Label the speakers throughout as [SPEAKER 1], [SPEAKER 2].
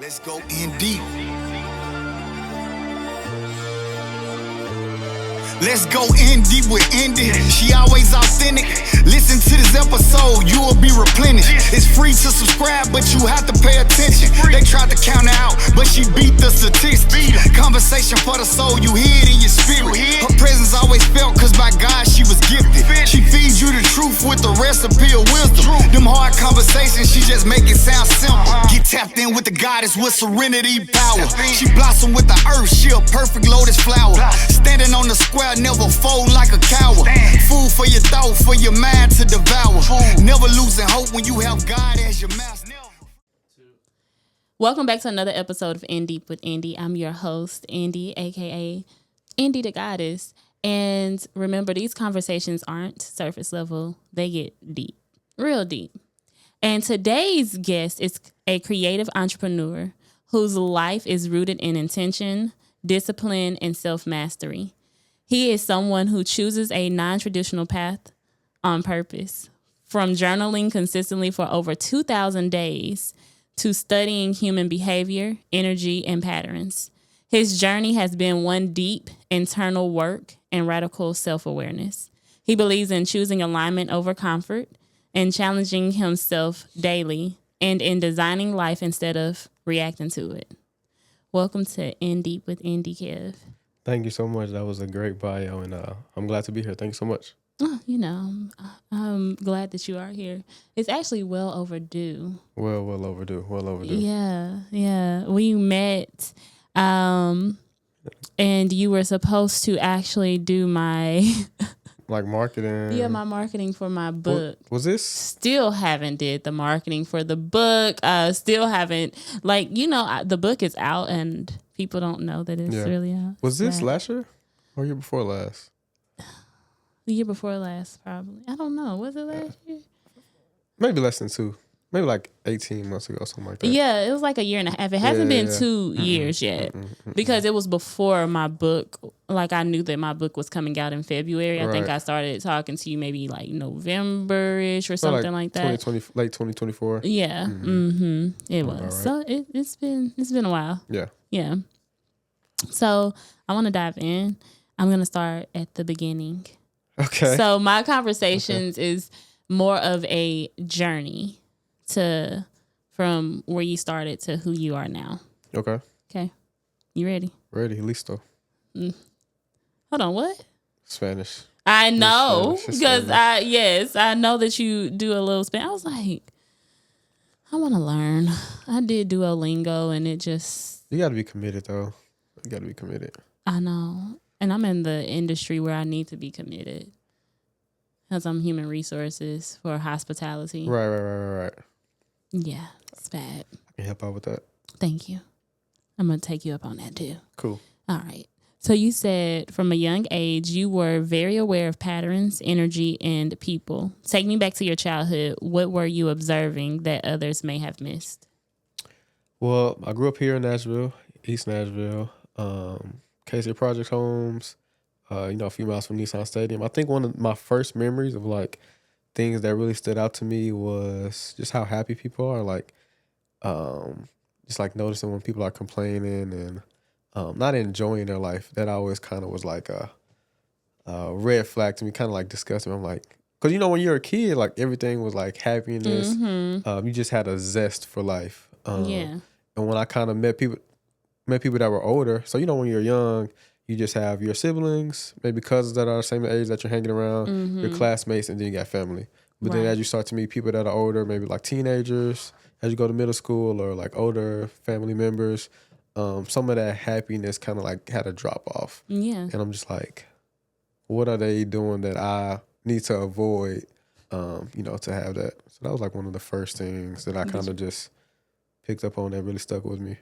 [SPEAKER 1] Let's go Indy. Let's go Indy with Indy. She always authentic. Listen to this episode, you will be replenished. It's free to subscribe, but you have to pay attention. They tried to count her out, but she beat the statistics. Conversation for the soul, you hear it in your spirit. Her presence always felt, cause by God she was gifted. She feeds you the truth with the recipe of wisdom. Them hard conversations, she just make it sound simple. Get tapped in with the goddess with serenity power. She blossom with the earth, she a perfect lotus flower. Standing on the square, never fold like a coward. Food for your thought, for your mind to devour. Never losing hope when you have God as your master.
[SPEAKER 2] Welcome back to another episode of InDeep with Indy. I'm your host, Indy, aka Indy the Goddess. And remember, these conversations aren't surface level. They get deep, real deep. And today's guest is a creative entrepreneur whose life is rooted in intention, discipline, and self-mastery. He is someone who chooses a non-traditional path on purpose, from journaling consistently for over 2,000 days to studying human behavior, energy, and patterns. His journey has been one deep internal work and radical self-awareness. He believes in choosing alignment over comfort and challenging himself daily and in designing life instead of reacting to it. Welcome to InDeep with Indy, Kev.
[SPEAKER 3] Thank you so much. That was a great bio, and I'm glad to be here. Thank you so much.
[SPEAKER 2] Oh, I'm glad that you are here. It's actually well overdue.
[SPEAKER 3] Well overdue. Well overdue.
[SPEAKER 2] Yeah. We met, and you were supposed to actually do my
[SPEAKER 3] Like marketing.
[SPEAKER 2] my marketing for my book.
[SPEAKER 3] Was this?
[SPEAKER 2] Still haven't did the marketing for the book. Still haven't, the book is out and people don't know that it's really out.
[SPEAKER 3] Was this last year or year before last?
[SPEAKER 2] The year before last, probably. I don't know. Was it last year?
[SPEAKER 3] Maybe less than 2. Maybe like 18 months ago, something like that.
[SPEAKER 2] Yeah, it was like a year and a half. It hasn't been 2 years yet because it was before my book. Like, I knew that my book was coming out in February. I think I started talking to you maybe like November-ish or something like that.
[SPEAKER 3] 2020, late 2024.
[SPEAKER 2] Yeah. It was. Right. So it's been a while. Yeah. So I want to dive in. I'm going to start at the beginning.
[SPEAKER 3] Okay.
[SPEAKER 2] So my conversations is more of a journey from where you started to who you are now.
[SPEAKER 3] Okay.
[SPEAKER 2] You ready?
[SPEAKER 3] Ready, listo.
[SPEAKER 2] Hold on, what?
[SPEAKER 3] Spanish.
[SPEAKER 2] I know,
[SPEAKER 3] Spanish.
[SPEAKER 2] because I know that you do a little Spanish. I was like, I want to learn. I did Duolingo, and it just...
[SPEAKER 3] You got to be committed, though. You got to be committed.
[SPEAKER 2] I know. And I'm in the industry where I need to be committed because I'm human resources for hospitality.
[SPEAKER 3] Right.
[SPEAKER 2] Yeah, it's bad.
[SPEAKER 3] I can help out with that.
[SPEAKER 2] Thank you. I'm going to take you up on that too.
[SPEAKER 3] Cool.
[SPEAKER 2] All right. So you said from a young age, you were very aware of patterns, energy, and people. Take me back to your childhood. What were you observing that others may have missed?
[SPEAKER 3] Well, I grew up here in Nashville, East Nashville. Casey Project Homes, a few miles from Nissan Stadium. I think one of my first memories of like things that really stood out to me was just how happy people are. Like, just like noticing when people are complaining and not enjoying their life. That always kind of was like a red flag to me, kind of like disgusting. I'm like, because when you're a kid, like everything was like happiness. You just had a zest for life. And when I kind of met people that were older. So, when you're young, you just have your siblings, maybe cousins that are the same age that you're hanging around, your classmates, and then you got family. But then as you start to meet people that are older, maybe like teenagers, as you go to middle school or like older family members, some of that happiness kind of like had a drop off.
[SPEAKER 2] Yeah.
[SPEAKER 3] And I'm just like, what are they doing that I need to avoid, to have that? So that was like one of the first things that I kind of just picked up on that really stuck with me.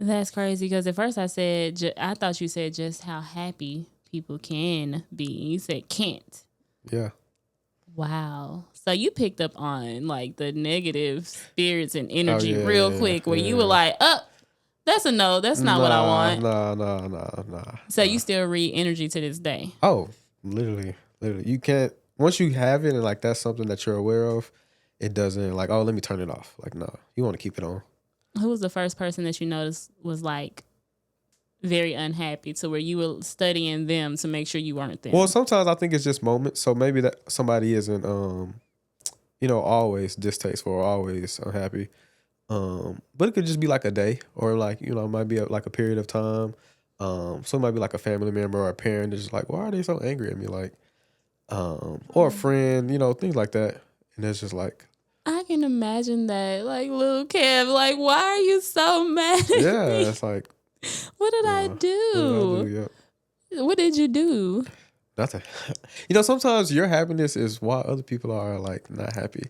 [SPEAKER 2] That's crazy because at first I thought you said just how happy people can be. You said can't.
[SPEAKER 3] Yeah.
[SPEAKER 2] Wow. So you picked up on like the negative spirits and energy real quick where you were like, that's a no. That's not what I want.
[SPEAKER 3] Nah.
[SPEAKER 2] So you still read energy to this day?
[SPEAKER 3] Oh, literally. You can't, once you have it and like that's something that you're aware of, it doesn't like, oh, let me turn it off. Like, no, you want to keep it on.
[SPEAKER 2] Who was the first person that you noticed was like very unhappy to where you were studying them to make sure you weren't them?
[SPEAKER 3] Well, sometimes I think it's just moments. So maybe that somebody isn't, always distasteful or always unhappy. But it could just be like a day, or like, it might be like a period of time. So it might be like a family member or a parent that's just like, why are they so angry at me? Like, or a friend, things like that. And it's just like,
[SPEAKER 2] I can imagine that, like, little Kev, like, why are you so mad at
[SPEAKER 3] yeah,
[SPEAKER 2] me?
[SPEAKER 3] it's like,
[SPEAKER 2] What did I
[SPEAKER 3] what did I do?
[SPEAKER 2] do?
[SPEAKER 3] Yeah.
[SPEAKER 2] What did you do?
[SPEAKER 3] Nothing. Sometimes your happiness is why other people are like not happy.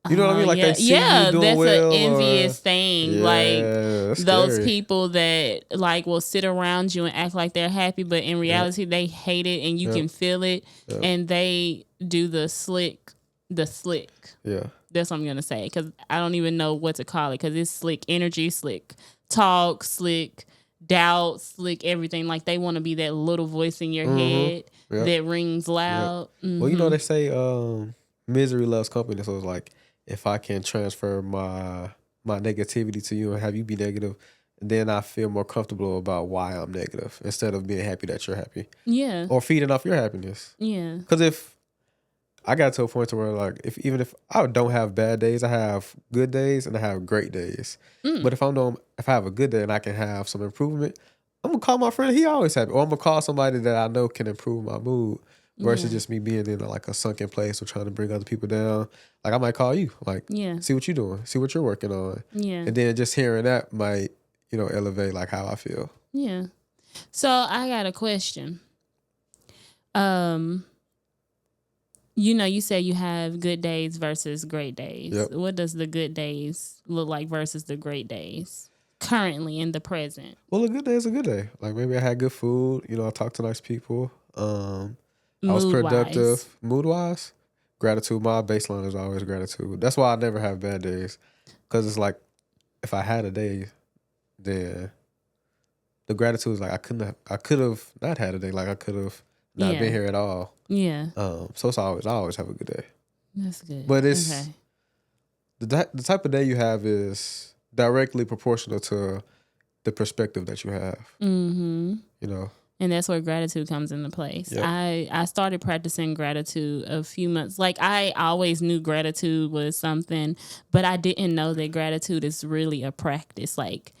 [SPEAKER 3] You know what I mean? Like
[SPEAKER 2] yeah,
[SPEAKER 3] they see you doing
[SPEAKER 2] that's
[SPEAKER 3] well.
[SPEAKER 2] an envious thing.
[SPEAKER 3] Yeah,
[SPEAKER 2] Like
[SPEAKER 3] that's
[SPEAKER 2] those
[SPEAKER 3] scary.
[SPEAKER 2] people that like will sit around you and act like they're happy, but in reality they hate it, and you can feel it. And they do the slick.
[SPEAKER 3] Yeah.
[SPEAKER 2] That's what I'm gonna say, because I don't even know what to call it, because it's slick energy, slick talk, slick doubt, slick everything. Like they want to be that little voice in your head that rings loud.
[SPEAKER 3] Well, they say misery loves company. So it's like, if I can transfer my negativity to you and have you be negative, then I feel more comfortable about why I'm negative instead of being happy that you're happy.
[SPEAKER 2] Yeah.
[SPEAKER 3] Or feeding off your happiness.
[SPEAKER 2] Yeah.
[SPEAKER 3] Because if I got to a point to where like, even if I don't have bad days, I have good days and I have great days. But if I have a good day and I can have some improvement, I'm gonna call my friend. He always happy. Or I'm gonna call somebody that I know can improve my mood. Versus just me being in like a sunken place or trying to bring other people down. Like I might call you, like, see what you're doing, see what you're working on.
[SPEAKER 2] Yeah.
[SPEAKER 3] And then just hearing that might, elevate like how I feel.
[SPEAKER 2] Yeah. So I got a question. You say you have good days versus great days.
[SPEAKER 3] Yep.
[SPEAKER 2] What does the good days look like versus the great days currently in the present?
[SPEAKER 3] Well, a good day is a good day. Like maybe I had good food, I talked to nice people. I was productive. Mood-wise, gratitude. My baseline is always gratitude. That's why I never have bad days. Because it's like, if I had a day, then the gratitude is like, I could have not had a day. Like I could have not been here at all.
[SPEAKER 2] Yeah.
[SPEAKER 3] So I always have a good day.
[SPEAKER 2] That's good.
[SPEAKER 3] But it's, the type of day you have is directly proportional to the perspective that you have.
[SPEAKER 2] Mm-hmm.
[SPEAKER 3] And
[SPEAKER 2] that's where gratitude comes into place.
[SPEAKER 3] Yep.
[SPEAKER 2] I started practicing gratitude a few months. Like I always knew gratitude was something, but I didn't know that gratitude is really a practice. Like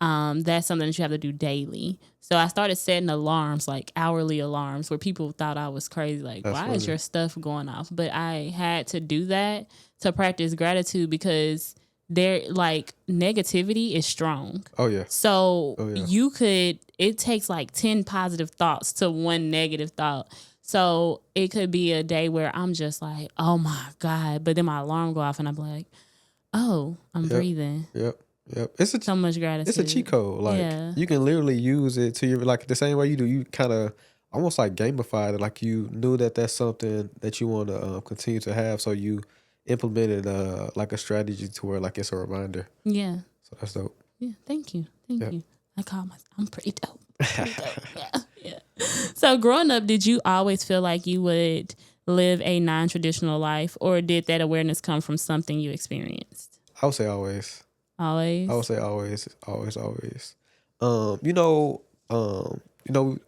[SPEAKER 2] that's something that you have to do daily. So I started setting alarms, like hourly alarms, where people thought I was crazy. Like, why is your stuff going off? But I had to do that to practice gratitude because like negativity is strong.
[SPEAKER 3] Oh yeah.
[SPEAKER 2] So it takes like 10 positive thoughts to one negative thought. So it could be a day where I'm just like, oh my God. But then my alarm go off and I'm like, oh, I'm breathing.
[SPEAKER 3] Yep. It's
[SPEAKER 2] so much gratitude.
[SPEAKER 3] It's a cheat code. Like you can literally use it to your, like the same way you do. You kind of almost like gamified it. Like you knew that that's something that you want to continue to have. So you implemented like a strategy to where like it's a reminder.
[SPEAKER 2] Yeah.
[SPEAKER 3] So that's dope.
[SPEAKER 2] Yeah. Thank you. I call myself, I'm pretty dope. Yeah. So growing up, did you always feel like you would live a non-traditional life, or did that awareness come from something you experienced?
[SPEAKER 3] I would say always.
[SPEAKER 2] Always?
[SPEAKER 3] I would say always. We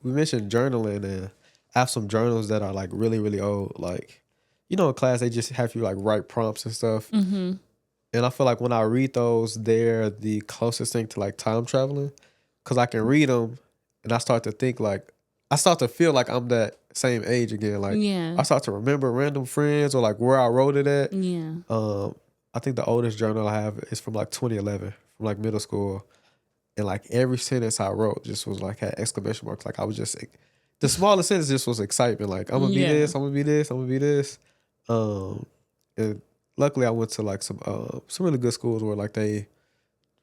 [SPEAKER 3] mentioned journaling, and I have some journals that are like really, really old. Like, in class, they just have you like write prompts and stuff.
[SPEAKER 2] Mm-hmm.
[SPEAKER 3] And I feel like when I read those, they're the closest thing to like time traveling. Because I can read them and I start to think like, I start to feel like I'm that same age again. Like, I start to remember random friends or like where I wrote it at.
[SPEAKER 2] Yeah.
[SPEAKER 3] I think the oldest journal I have is from like 2011, from like middle school. And like every sentence I wrote just was like had exclamation marks. Like I was just, the smallest sentence just was excitement. Like I'm going to be this, I'm going to be this, I'm going to be this. And luckily I went to like some really good schools where like they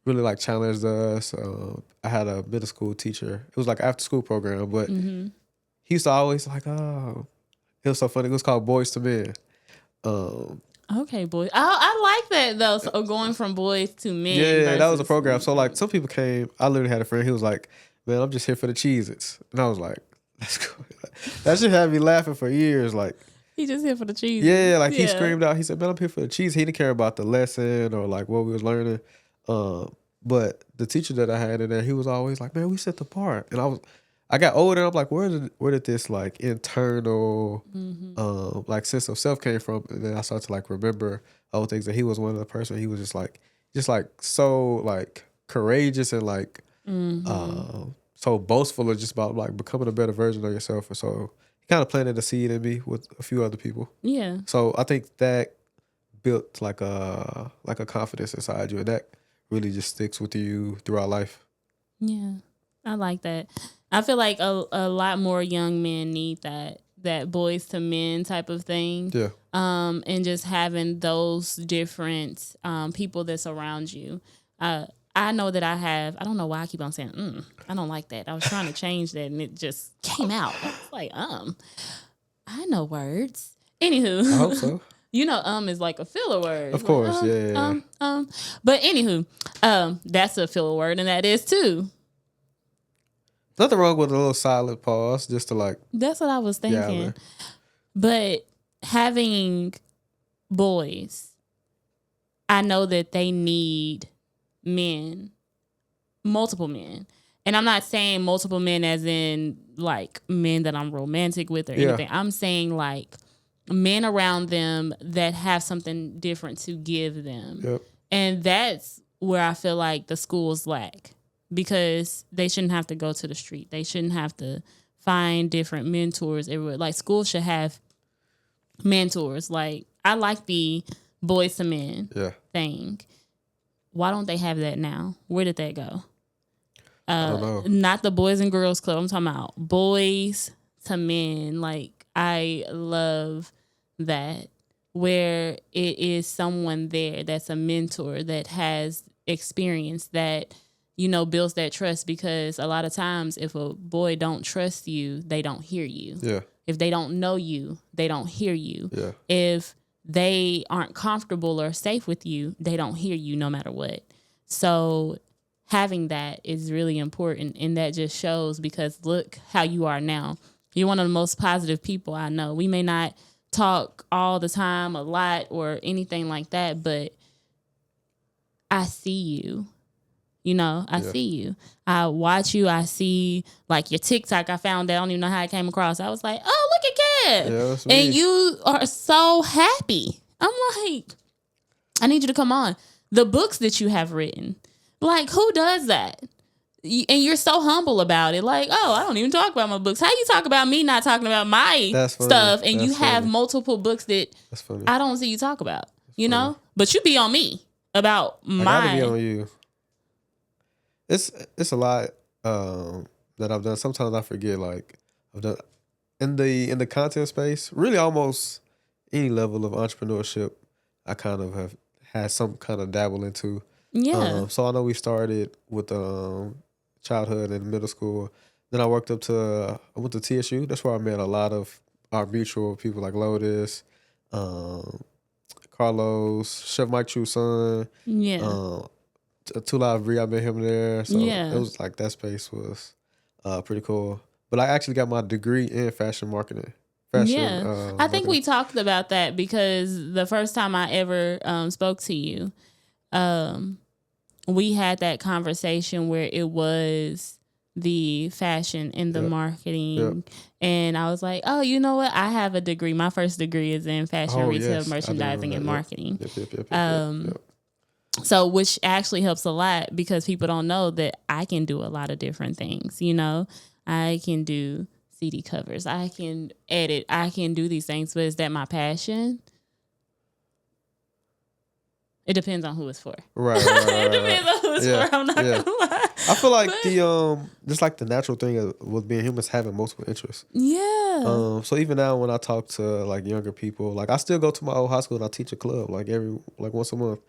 [SPEAKER 3] really like challenged us. I had a middle school teacher. It was like after school program, but he used to always like, oh, it was so funny. It was called Boys to Men.
[SPEAKER 2] Okay, boys. I like that though. So going from boys to men.
[SPEAKER 3] Yeah, that was a program. So like some people came. I literally had a friend. He was like, "Man, I'm just here for the Cheez-Its," and I was like, "That's cool." That shit had me laughing for years. Like
[SPEAKER 2] he just here for the cheese.
[SPEAKER 3] Yeah, like he screamed out. He said, "Man, I'm here for the cheese." He didn't care about the lesson or like what we was learning. But the teacher that I had in there, he was always like, "Man, we set apart." And I got older. And I'm like, where did this like internal, like sense of self came from? And then I started to like remember old things. And he was one of the person. He was just like so like courageous and like, so boastful of just about like becoming a better version of yourself. And so he kind of planted a seed in me with a few other people.
[SPEAKER 2] Yeah.
[SPEAKER 3] So I think that built like a confidence inside you, and that really just sticks with you throughout life.
[SPEAKER 2] Yeah. I like that. I feel like a lot more young men need that boys to men type of thing.
[SPEAKER 3] Yeah.
[SPEAKER 2] And just having those different people that's around you. I know that I have. I don't know why I keep on saying I don't like that. I was trying to change that and it just came out. I was like I know words. Anywho,
[SPEAKER 3] I hope so.
[SPEAKER 2] You know, is like a filler word.
[SPEAKER 3] Of course,
[SPEAKER 2] like,
[SPEAKER 3] yeah.
[SPEAKER 2] But anywho, that's a filler word, and that is too.
[SPEAKER 3] Nothing wrong with a little silent pause, just to like.
[SPEAKER 2] That's what I was thinking.
[SPEAKER 3] Yeah,
[SPEAKER 2] but having boys, I know that they need men, multiple men. And I'm not saying multiple men as in like men that I'm romantic with or anything. I'm saying like men around them that have something different to give them.
[SPEAKER 3] Yep.
[SPEAKER 2] And that's where I feel like the schools lack, because they shouldn't have to go to the street. They shouldn't have to find different mentors everywhere. Like schools should have mentors. Like I like the boys to men thing. Why don't they have that now? Where did that go?
[SPEAKER 3] I don't know.
[SPEAKER 2] Not the Boys and Girls Club. I'm talking about boys to men. Like I love that, where it is someone there that's a mentor that has experience, that builds that trust. Because a lot of times if a boy don't trust you, they don't hear you.
[SPEAKER 3] Yeah.
[SPEAKER 2] If they don't know you, they don't hear you.
[SPEAKER 3] Yeah.
[SPEAKER 2] If they aren't comfortable or safe with you, they don't hear you no matter what. So having that is really important, and that just shows, because look how you are now. You're one of the most positive people I know. We may not talk all the time, a lot, or anything like that, but I see you. I see you. I watch you. I see like your TikTok. I found that. I don't even know how I came across. I was like, oh, look at Kev.
[SPEAKER 3] Yeah, that's me.
[SPEAKER 2] And you are so happy. I'm like, I need you to come on. The books that you have written, like, who does that? And you're so humble about it. Like, oh, I don't even talk about my books. How you talk about me not talking about my stuff, and you have multiple books that I don't see you talk about, know? But you be on me about my...
[SPEAKER 3] I gotta be on you. It's a lot that I've done. Sometimes I forget, like, I've done in the content space, really almost any level of entrepreneurship I kind of have had some kind of dabble into.
[SPEAKER 2] Yeah.
[SPEAKER 3] So I know we started with childhood and middle school. Then I worked up to I went to TSU. That's where I met a lot of our mutual people, like Lotus, Carlos, Chef Mike True's son.
[SPEAKER 2] Yeah.
[SPEAKER 3] Too Loud Bree, I met him there. So
[SPEAKER 2] Yeah.
[SPEAKER 3] it was like that space was pretty cool. But I actually got my degree in fashion marketing.
[SPEAKER 2] I think we talked about that, because the first time I ever spoke to you, we had that conversation where it was the fashion and the marketing. And I was like, oh, you know what? I have a degree. My first degree is in fashion, retail, merchandising, and marketing. So, which actually helps a lot, because people don't know that I can do a lot of different things. I can do CD covers, I can edit, I can do these things. But is that my passion? It depends on who it's for.
[SPEAKER 3] Right.
[SPEAKER 2] It depends on who it's for. I'm not gonna lie.
[SPEAKER 3] I feel like just like the natural thing with being humans, having multiple interests.
[SPEAKER 2] Yeah.
[SPEAKER 3] So even now when I talk to like younger people, like I still go to my old high school and I teach a club like once a month.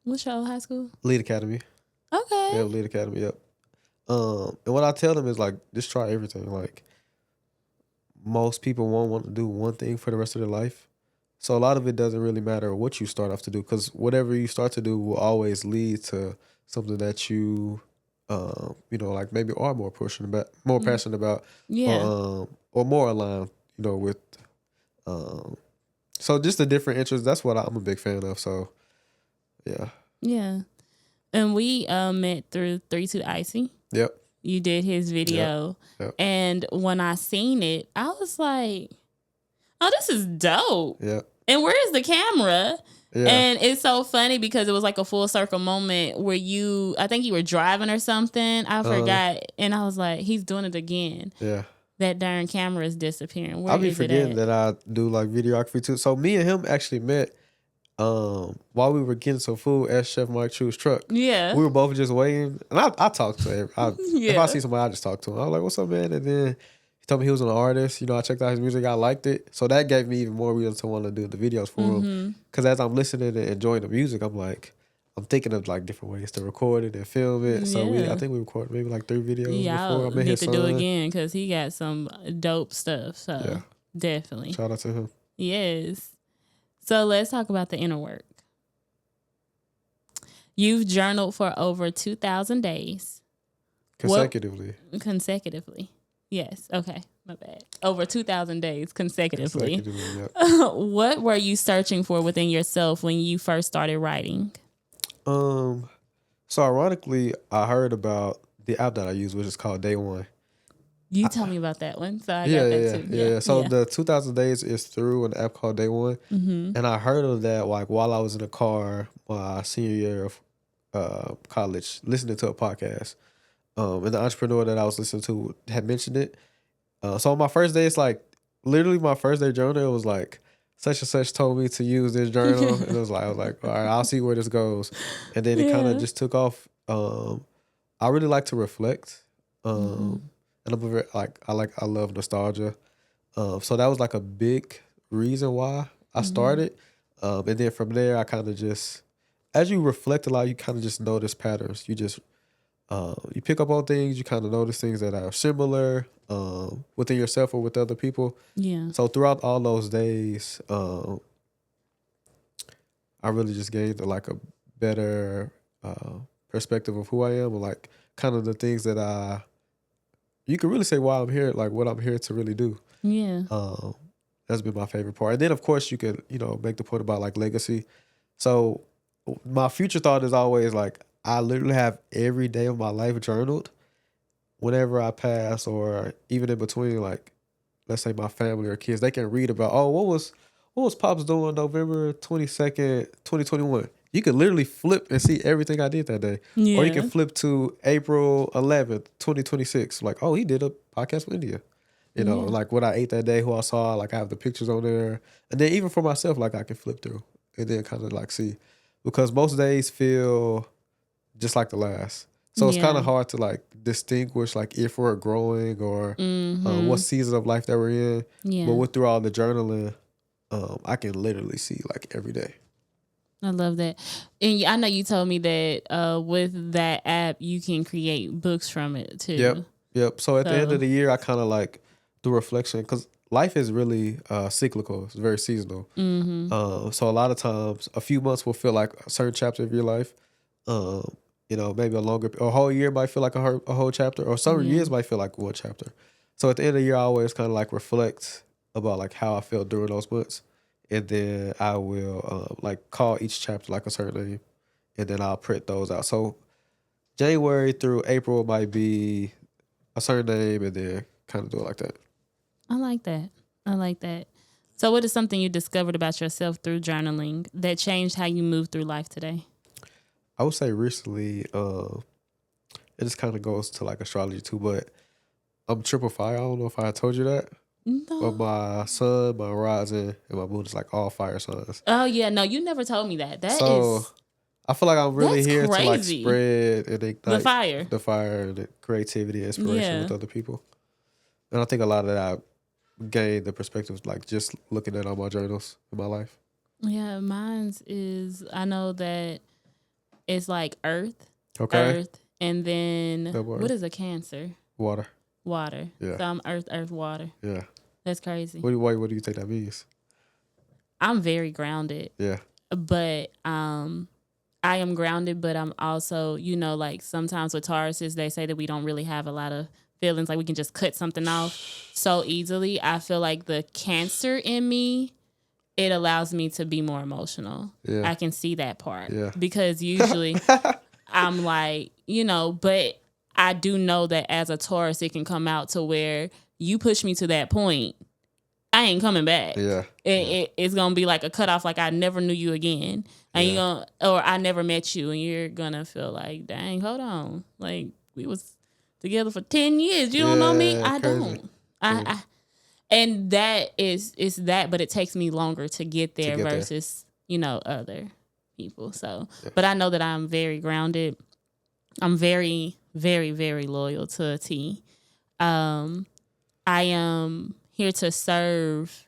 [SPEAKER 2] What's your old high school?
[SPEAKER 3] Lead Academy.
[SPEAKER 2] Okay.
[SPEAKER 3] Yeah, Lead Academy. Yep. And what I tell them is like, just try everything. Like most people won't want to do one thing for the rest of their life. So a lot of it doesn't really matter what you start off to do, because whatever you start to do will always lead to something that you, like maybe are more passionate about, or more aligned, with. So just the different interests. That's what I'm a big fan of. So, yeah.
[SPEAKER 2] Yeah. And we met through 32 Icy.
[SPEAKER 3] Yep.
[SPEAKER 2] You did his video.
[SPEAKER 3] Yep.
[SPEAKER 2] And when I seen it, I was like, oh, this is dope.
[SPEAKER 3] Yep.
[SPEAKER 2] And where is the camera?
[SPEAKER 3] Yeah.
[SPEAKER 2] And it's so funny because it was like a full circle moment where I think you were driving or something. I forgot. And I was like, he's doing it again.
[SPEAKER 3] Yeah.
[SPEAKER 2] That darn camera is disappearing. Where
[SPEAKER 3] I'll be
[SPEAKER 2] is
[SPEAKER 3] forgetting
[SPEAKER 2] it at?
[SPEAKER 3] that I do like videography too. So me and him actually met while we were getting some food at Chef Mike True's truck.
[SPEAKER 2] Yeah.
[SPEAKER 3] We were both just waiting. And I talked to him. If
[SPEAKER 2] Yeah.
[SPEAKER 3] I see somebody, I just talk to him. I was like, what's up, man? And then he told me he was an artist. You know, I checked out his music. I liked it. So that gave me even more reason to want to do the videos for him. Because as I'm listening and enjoying the music, I'm thinking of like different ways to record it and film it. So I think we recorded maybe like 3 videos before.
[SPEAKER 2] Y'all
[SPEAKER 3] I met
[SPEAKER 2] need
[SPEAKER 3] his
[SPEAKER 2] to
[SPEAKER 3] son.
[SPEAKER 2] do again because he got some dope stuff. So
[SPEAKER 3] Yeah.
[SPEAKER 2] definitely.
[SPEAKER 3] Shout out to him.
[SPEAKER 2] Yes. So let's talk about the inner work. You've journaled for over 2,000 days. Consecutively. Yes. Okay. My bad. Over 2,000 days consecutively.
[SPEAKER 3] Yep.
[SPEAKER 2] What were you searching for within yourself when you first started writing?
[SPEAKER 3] So ironically, I heard about the app that I use, which is called Day One.
[SPEAKER 2] You tell me about that one. So I got that too.
[SPEAKER 3] Yeah. So the 2,000 days is through an app called Day One. And I heard of that like while I was in the car my senior year of college, listening to a podcast. And the entrepreneur that I was listening to had mentioned it. So on my first day, it's like literally my first day journal, it was like such and such told me to use this journal. And I was like, all right, I'll see where this goes. And then it kind of just took off. I really like to reflect. And I love nostalgia. So that was like a big reason why I started. And then from there, I kind of just, as you reflect a lot, you kind of just notice patterns. You just, you pick up on things, you kind of notice things that are similar within yourself or with other people.
[SPEAKER 2] Yeah.
[SPEAKER 3] So throughout all those days, I really just gained like a better perspective of who I am, and like kind of the things that you could really say why I'm here, like what I'm here to really do.
[SPEAKER 2] Yeah.
[SPEAKER 3] That's been my favorite part. And then of course you could, make the point about like legacy. So my future thought is always like, I literally have every day of my life journaled. Whenever I pass, or even in between, like, let's say my family or kids, they can read about, what was Pops doing November 22nd, 2021? You could literally flip and see everything I did that day.
[SPEAKER 2] Yeah.
[SPEAKER 3] Or you can flip to April 11th, 2026. Like, he did a podcast with India. Like what I ate that day, who I saw, like I have the pictures on there. And then even for myself, like I can flip through and then kind of like see. Because most days feel just like the last. So it's kind of hard to like distinguish like if we're growing or what season of life that we're in.
[SPEAKER 2] Yeah.
[SPEAKER 3] But through all the journaling, I can literally see like every day.
[SPEAKER 2] I love that. And I know you told me that with that app, you can create books from it too.
[SPEAKER 3] Yep. So at the end of the year, I kind of like do reflection because life is really cyclical. It's very seasonal. So a lot of times, a few months will feel like a certain chapter of your life. Maybe a whole year might feel like a whole chapter, or some years might feel like one chapter. So at the end of the year, I always kind of like reflect about like how I felt during those months. And then I will like call each chapter like a certain name, and then I'll print those out. So January through April might be a certain name, and then kind of do it like that.
[SPEAKER 2] I like that. So what is something you discovered about yourself through journaling that changed how you move through life today?
[SPEAKER 3] I would say recently, it just kind of goes to like astrology too, but I'm triple fire. I don't know if I told you that.
[SPEAKER 2] No.
[SPEAKER 3] But my sun, my rising, and my moon is like all fire signs.
[SPEAKER 2] Oh yeah, no, you never told me that.
[SPEAKER 3] I feel like I'm really here
[SPEAKER 2] crazy.
[SPEAKER 3] to like spread and ignite
[SPEAKER 2] the fire
[SPEAKER 3] and the creativity and inspiration with other people. And I think a lot of that I gained the perspective like just looking at all my journals in my life.
[SPEAKER 2] Yeah, mine's is, I know that it's like earth.
[SPEAKER 3] Okay.
[SPEAKER 2] Earth, and then what is a Cancer?
[SPEAKER 3] Water.
[SPEAKER 2] Yeah. So I'm earth, water.
[SPEAKER 3] Yeah.
[SPEAKER 2] That's crazy.
[SPEAKER 3] What do you think that means?
[SPEAKER 2] I'm very grounded.
[SPEAKER 3] Yeah.
[SPEAKER 2] But I am grounded, but I'm also, like sometimes with Tauruses, they say that we don't really have a lot of feelings. Like we can just cut something off so easily. I feel like the Cancer in me, it allows me to be more emotional.
[SPEAKER 3] Yeah.
[SPEAKER 2] I can see that part.
[SPEAKER 3] Yeah.
[SPEAKER 2] Because usually I'm like, but I do know that as a Taurus, it can come out to where you push me to that point, I ain't coming back.
[SPEAKER 3] Yeah.
[SPEAKER 2] It's gonna be like a cutoff, like I never knew you again. And or I never met you, and you're gonna feel like, dang, hold on. Like we was together for 10 years. You don't know me? I
[SPEAKER 3] crazy.
[SPEAKER 2] don't. And that is that, but it takes me longer to get there versus, other people. So, but I know that I'm very grounded. I'm very, very, very loyal to a T. I am here to serve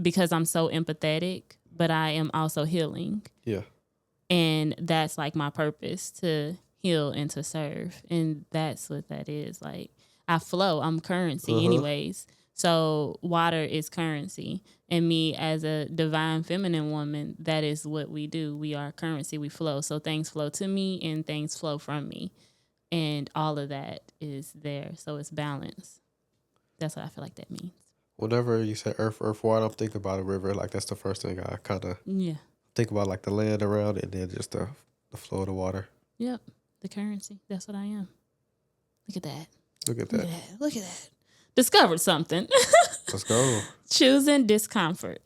[SPEAKER 2] because I'm so empathetic, but I am also healing.
[SPEAKER 3] Yeah.
[SPEAKER 2] And that's like my purpose, to heal and to serve. And that's what that is. Like I flow. I'm currency anyways. So water is currency. And me as a divine feminine woman, that is what we do. We are currency. We flow. So things flow to me and things flow from me. And all of that is there. So it's balance. That's what I feel like that means.
[SPEAKER 3] Whenever you say earth, water, I'm thinking about a river. Like that's the first thing I kind of think about, like the land around it and then just the flow of the water.
[SPEAKER 2] Yep. The currency. That's what I am. Look at that.
[SPEAKER 3] Look at that.
[SPEAKER 2] Look at that. Discovered something.
[SPEAKER 3] Let's go.
[SPEAKER 2] Choosing discomfort.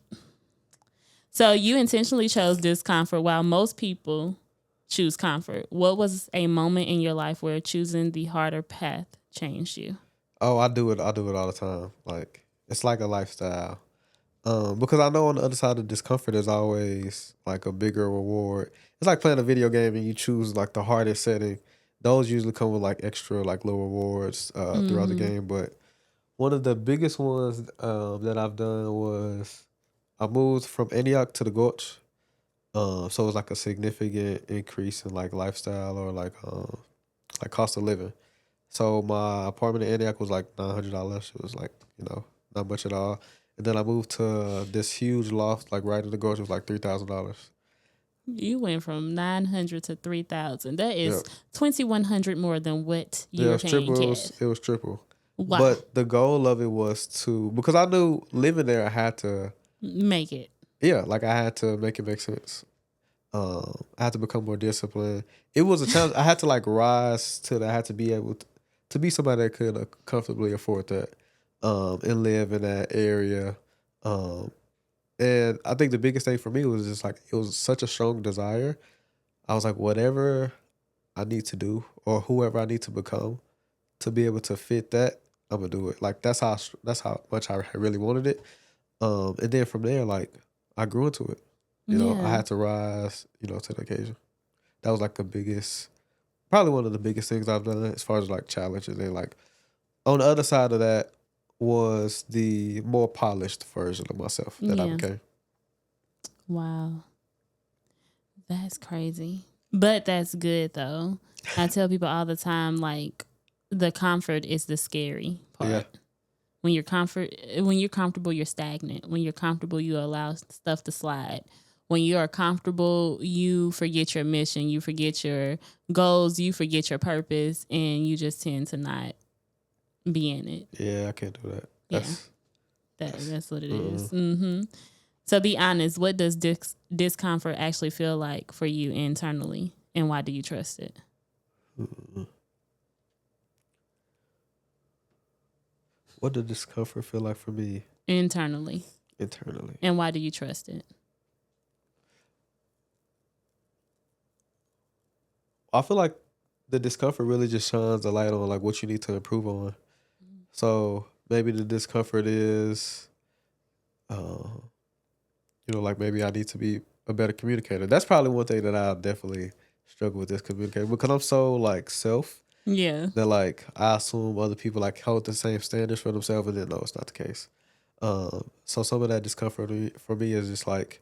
[SPEAKER 2] So you intentionally chose discomfort while most people choose comfort. What was a moment in your life where choosing the harder path changed you?
[SPEAKER 3] Oh, I do it all the time. Like it's like a lifestyle. Because I know on the other side of discomfort is always like a bigger reward. It's like playing a video game and you choose like the hardest setting. Those usually come with like extra like little rewards throughout the game. But one of the biggest ones that I've done was I moved from Antioch to the Gulch. So it was like a significant increase in like lifestyle or like cost of living. So my apartment in Antioch was like $900. It was like, not much at all. And then I moved to this huge loft like right in the Gulch. It was like $3,000.
[SPEAKER 2] You went from 900 to 3,000. That is 2,100 more than what you were paying cash.
[SPEAKER 3] It was triple.
[SPEAKER 2] Wow.
[SPEAKER 3] But the goal of it was because I knew living there I had to
[SPEAKER 2] make it.
[SPEAKER 3] Yeah, like I had to make it make sense. I had to become more disciplined. It was a challenge. I had to like rise to that. I had to be able to be somebody that could comfortably afford that and live in that area. And I think the biggest thing for me was just like, it was such a strong desire. I was like, whatever I need to do or whoever I need to become to be able to fit that, I'm gonna do it. Like that's how much I really wanted it. And then from there, like I grew into it. I had to rise, to the occasion. That was like probably one of the biggest things I've done as far as like challenges. And like on the other side of that was the more polished version of myself that I became.
[SPEAKER 2] Wow. That's crazy. But that's good though. I tell people all the time, like the comfort is the scary part. Yeah. When you're comfortable, you're stagnant. When you're comfortable, you allow stuff to slide. When you are comfortable, you forget your mission, you forget your goals, you forget your purpose, and you just tend to not be in it.
[SPEAKER 3] Yeah, I can't do that.
[SPEAKER 2] That's what it is. Mm-hmm. So be honest, what does discomfort actually feel like for you internally, and why do you trust it?
[SPEAKER 3] What does discomfort feel like for me?
[SPEAKER 2] Internally. And why do you trust it?
[SPEAKER 3] I feel like the discomfort really just shines a light on like what you need to improve on. So maybe the discomfort is, like maybe I need to be a better communicator. That's probably one thing that I definitely struggle with, this communicating, because I'm so like self.
[SPEAKER 2] Yeah.
[SPEAKER 3] That like I assume other people like hold the same standards for themselves, and then no, it's not the case. So some of that discomfort for me is just like,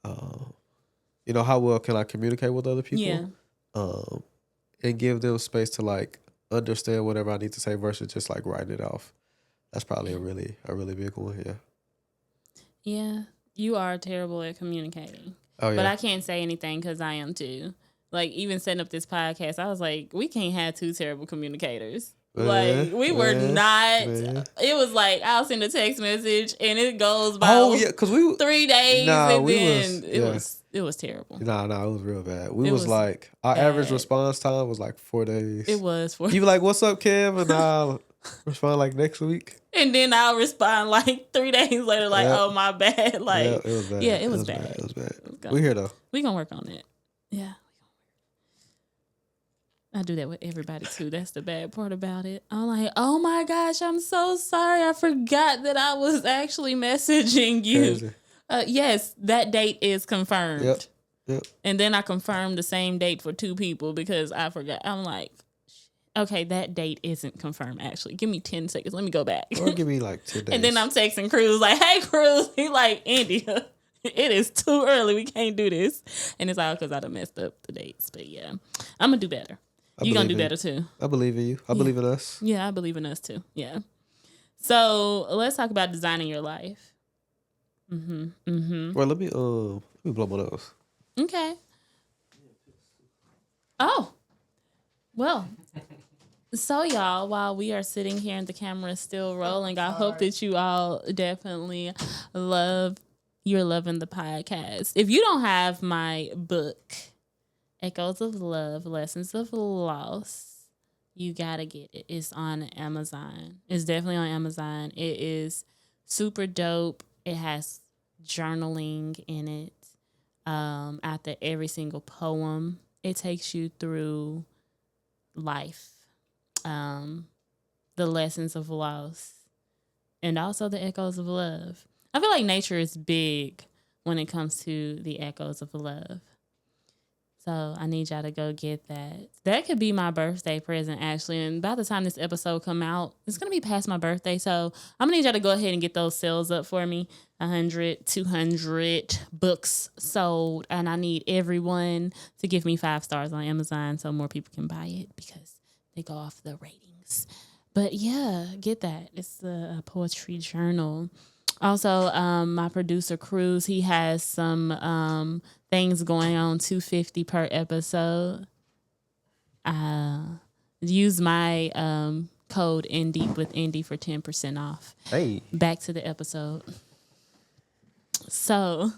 [SPEAKER 3] how well can I communicate with other people?
[SPEAKER 2] Yeah.
[SPEAKER 3] And give them space to like understand whatever I need to say versus just like writing it off. That's probably a really big one. Yeah.
[SPEAKER 2] Yeah, you are terrible at communicating.
[SPEAKER 3] Oh yeah.
[SPEAKER 2] But I can't say anything because I am too. Like even setting up this podcast, I was like, we can't have two terrible communicators. Like we were not. It was like I'll send a text message and it goes by.
[SPEAKER 3] 'Cause we
[SPEAKER 2] 3 days and then it was It was terrible.
[SPEAKER 3] Nah, it was real bad. We
[SPEAKER 2] It
[SPEAKER 3] was
[SPEAKER 2] was
[SPEAKER 3] like, our
[SPEAKER 2] bad.
[SPEAKER 3] average response time was like 4 days.
[SPEAKER 2] It was for.
[SPEAKER 3] You be like, what's up, Kev? And I'll respond like next week.
[SPEAKER 2] And then I'll respond like 3 days later, like,
[SPEAKER 3] Yep.
[SPEAKER 2] oh, my bad. Like,
[SPEAKER 3] Yeah, it was bad.
[SPEAKER 2] Yeah, it was bad.
[SPEAKER 3] It was bad.
[SPEAKER 2] It
[SPEAKER 3] We here though.
[SPEAKER 2] We gonna work on it. Yeah. I do that with everybody too. That's the bad part about it. I'm like, oh my gosh, I'm so sorry. I forgot that I was actually messaging you.
[SPEAKER 3] Crazy.
[SPEAKER 2] Yes, that date is confirmed.
[SPEAKER 3] Yep.
[SPEAKER 2] And then I confirmed the same date for 2 people because I forgot. I'm like, okay, that date isn't confirmed actually. Give me 10 seconds. Let me go back.
[SPEAKER 3] Or give me like 10 days.
[SPEAKER 2] And then I'm texting Cruz like, hey, Cruz. He like, Indy, it is too early. We can't do this. And it's all because I done messed up the dates. But yeah, I'm going to do better. You're going to do better too.
[SPEAKER 3] I believe in you. I believe in us.
[SPEAKER 2] Yeah, I believe in us too. Yeah. So let's talk about designing your life.
[SPEAKER 3] Well, let me blow my nose.
[SPEAKER 2] Okay. Oh. Well. So y'all, while we are sitting here and the camera is still rolling, I hope that you all definitely you're loving the podcast. If you don't have my book, Echoes of Love, Lessons of Loss, you gotta get it. It's on Amazon. It's definitely on Amazon. It is super dope. It has journaling in it. After every single poem, it takes you through life, the lessons of loss, and also the echoes of love. I feel like nature is big when it comes to the echoes of love. So I need y'all to go get that. That could be my birthday present, actually. And by the time this episode come out, it's going to be past my birthday. So I'm going to need y'all to go ahead and get those sales up for me. 100, 200 books sold. And I need everyone to give me 5 stars on Amazon so more people can buy it because they go off the ratings. But yeah, get that. It's a poetry journal. Also, my producer, Cruz, he has some things going on, $250 per episode. Use my code InDeep with Indy for 10% off.
[SPEAKER 3] Hey.
[SPEAKER 2] Back to the episode. So,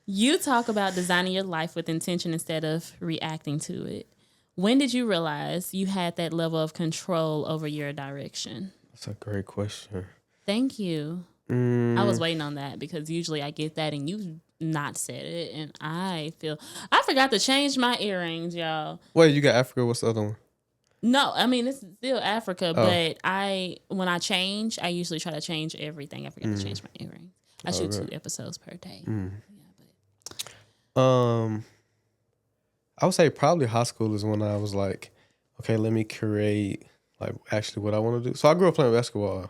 [SPEAKER 2] you talk about designing your life with intention instead of reacting to it. When did you realize you had that level of control over your direction?
[SPEAKER 3] That's a great question.
[SPEAKER 2] Thank you. I was waiting on that because usually I get that and you not said it, and I forgot to change my earrings, y'all.
[SPEAKER 3] Wait, you got Africa? What's the other one?
[SPEAKER 2] No, I mean it's still Africa, but when I change, I usually try to change everything. I forgot to change my earrings. I shoot 2 episodes per day.
[SPEAKER 3] I would say probably high school is when I was like, okay, let me create like actually what I want to do. So I grew up playing basketball.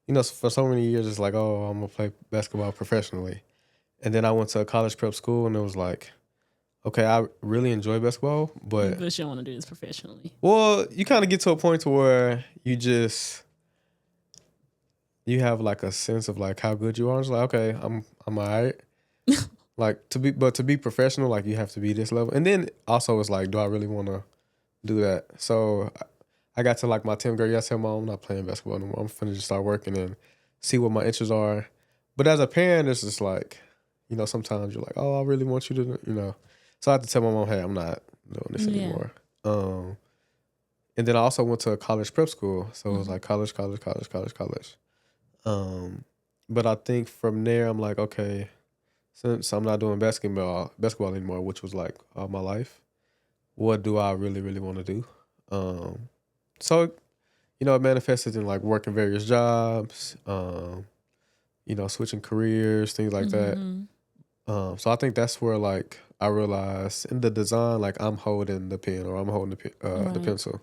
[SPEAKER 3] You know, for so many years, it's like, oh, I'm going to play basketball professionally. And then I went to a college prep school, and it was like, okay, I really enjoy basketball, but
[SPEAKER 2] you don't want to do this professionally.
[SPEAKER 3] Well, you kind of get to a point to where you have like a sense of like how good you are. It's like, okay, I'm all right. Like to be professional, like you have to be this level. And then also it's like, do I really want to do that? So I got to like my 10th grade. I said, Mom, I'm not playing basketball anymore. I'm finna just start working and see what my interests are. But as a parent, it's just like, you know, sometimes you're like, oh, I really want you to, you know. So I had to tell my mom, hey, I'm not doing this anymore. And then I also went to a college prep school. So it was like college. But I think from there, I'm like, okay, since I'm not doing basketball anymore, which was like all my life, what do I really, really want to do? So, you know, it manifested in like working various jobs, you know, switching careers, things like that. So I think that's where like I realized in the design, like I'm holding the pen or I'm holding the pencil.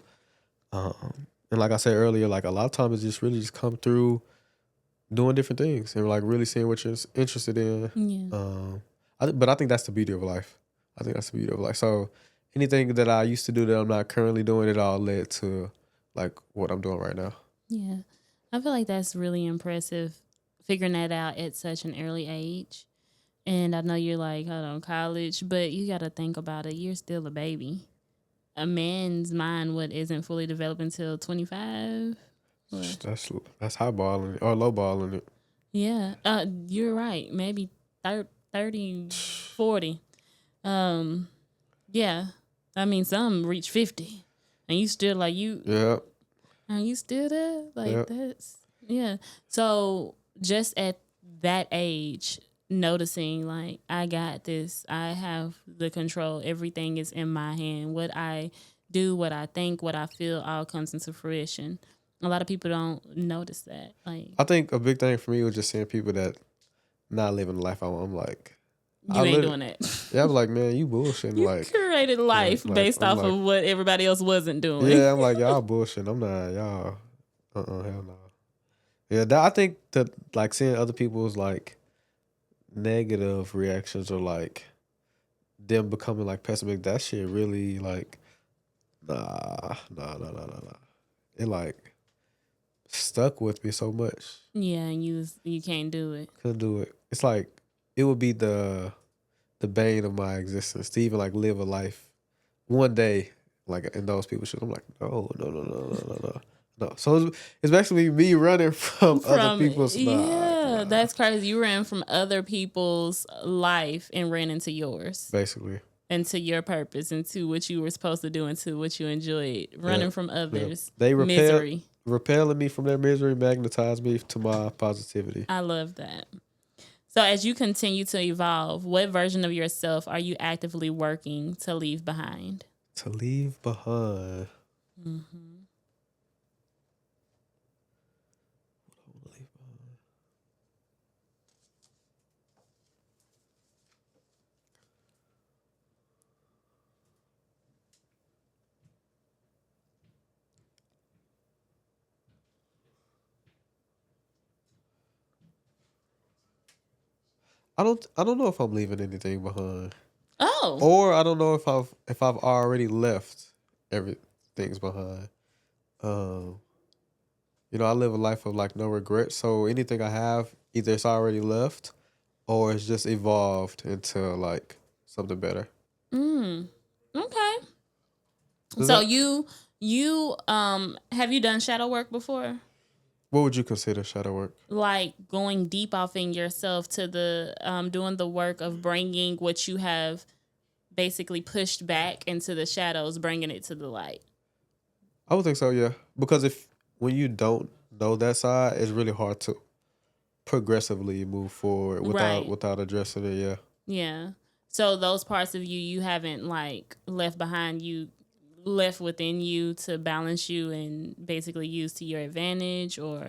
[SPEAKER 3] And like I said earlier, like a lot of times it just really just come through doing different things and like really seeing what you're interested in. Yeah. But I think that's the beauty of life. So anything that I used to do that I'm not currently doing, it all led to like what I'm doing right now.
[SPEAKER 2] Yeah. I feel like that's really impressive, figuring that out at such an early age. And I know you're like, hold on, college, but you got to think about it. You're still a baby. A man's mind, isn't fully developed until 25?
[SPEAKER 3] That's high balling or low balling it.
[SPEAKER 2] Yeah. You're right. Maybe 30, 40. Yeah. I mean, some reach 50. And you still like,
[SPEAKER 3] Yeah.
[SPEAKER 2] are you still there? Like,
[SPEAKER 3] Yeah.
[SPEAKER 2] that's, yeah. So just at that age, noticing like, I got this, I have the control, everything is in my hand. What I do, what I think, what I feel, all comes into fruition. A lot of people don't notice that. Like,
[SPEAKER 3] I think a big thing for me was just seeing people that not living the life I want. I'm like,
[SPEAKER 2] you ain't doing that.
[SPEAKER 3] yeah, I'm like, man, you bullshitting.
[SPEAKER 2] You
[SPEAKER 3] Like,
[SPEAKER 2] curated life
[SPEAKER 3] like,
[SPEAKER 2] based
[SPEAKER 3] I'm
[SPEAKER 2] off
[SPEAKER 3] like,
[SPEAKER 2] of what everybody else wasn't doing.
[SPEAKER 3] yeah, I'm like, y'all bullshitting. I'm not, y'all, hell no. Yeah, that, I think that like seeing other people's like negative reactions or like them becoming like pessimistic, that shit really like, nah. It like stuck with me so much.
[SPEAKER 2] Yeah, and you can't do it.
[SPEAKER 3] Couldn't do it. It's like it would be the bane of my existence to even like live a life one day like in those people's shoes. I'm like, no. So it's basically me running from other people's.
[SPEAKER 2] Yeah, that's crazy. You ran from other people's life and ran into yours,
[SPEAKER 3] basically,
[SPEAKER 2] into your purpose, into what you were supposed to do, into what you enjoyed. Running from others,
[SPEAKER 3] they
[SPEAKER 2] misery.
[SPEAKER 3] repelling me from their misery, magnetized me to my positivity.
[SPEAKER 2] I love that. So as you continue to evolve, what version of yourself are you actively working to leave behind?
[SPEAKER 3] To leave behind.
[SPEAKER 2] Mm-hmm.
[SPEAKER 3] I don't know if I'm leaving anything behind.
[SPEAKER 2] Oh.
[SPEAKER 3] Or I don't know if I've already left everything's behind. I live a life of like no regrets. So anything I have, either it's already left or it's just evolved into like something better.
[SPEAKER 2] Okay. So you have you done shadow work before?
[SPEAKER 3] What would you consider shadow work?
[SPEAKER 2] Like going deep off in yourself to the doing the work of bringing what you have basically pushed back into the shadows, bringing it to the light.
[SPEAKER 3] I would think so, yeah. Because when you don't know that side, it's really hard to progressively move forward without addressing it, yeah.
[SPEAKER 2] Yeah. So those parts of you haven't like left behind, you left within you to balance you and basically use to your advantage or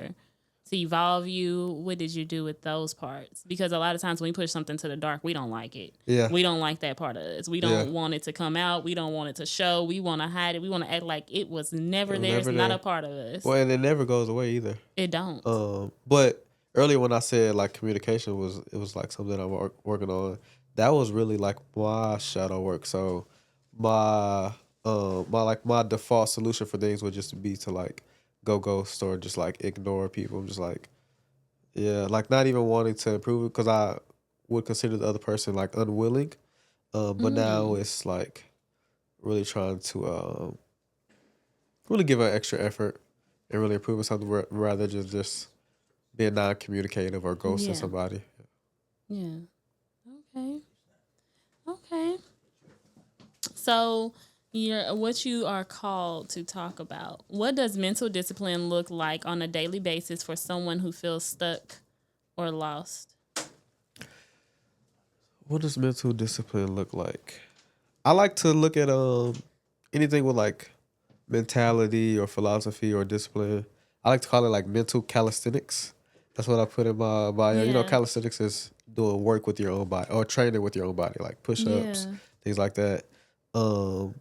[SPEAKER 2] to evolve you. What did you do with those parts? Because a lot of times when we push something to the dark, we don't like it.
[SPEAKER 3] Yeah.
[SPEAKER 2] We don't like that part of us. We don't want it to come out. We don't want it to show. We want to hide it. We want to act like it was never there. It's not a part of us.
[SPEAKER 3] Well, and it never goes away either.
[SPEAKER 2] It don't.
[SPEAKER 3] But earlier when I said like communication was like something I'm working on, that was really like my shadow work. So my default solution for things would just be to like go ghost or just like ignore people. I'm just like, yeah, like not even wanting to improve it because I would consider the other person like unwilling. But now it's like really trying to really give an extra effort and really improve something rather than just being non-communicative or ghosting somebody.
[SPEAKER 2] Yeah. Okay. So what you are called to talk about. What does mental discipline look like on a daily basis for someone who feels stuck or lost?
[SPEAKER 3] What does mental discipline look like? I like to look at anything with like mentality or philosophy or discipline. I like to call it like mental calisthenics. That's what I put in my bio.
[SPEAKER 2] Yeah.
[SPEAKER 3] Calisthenics is doing work with your own body or training with your own body, like push-ups, things like that. And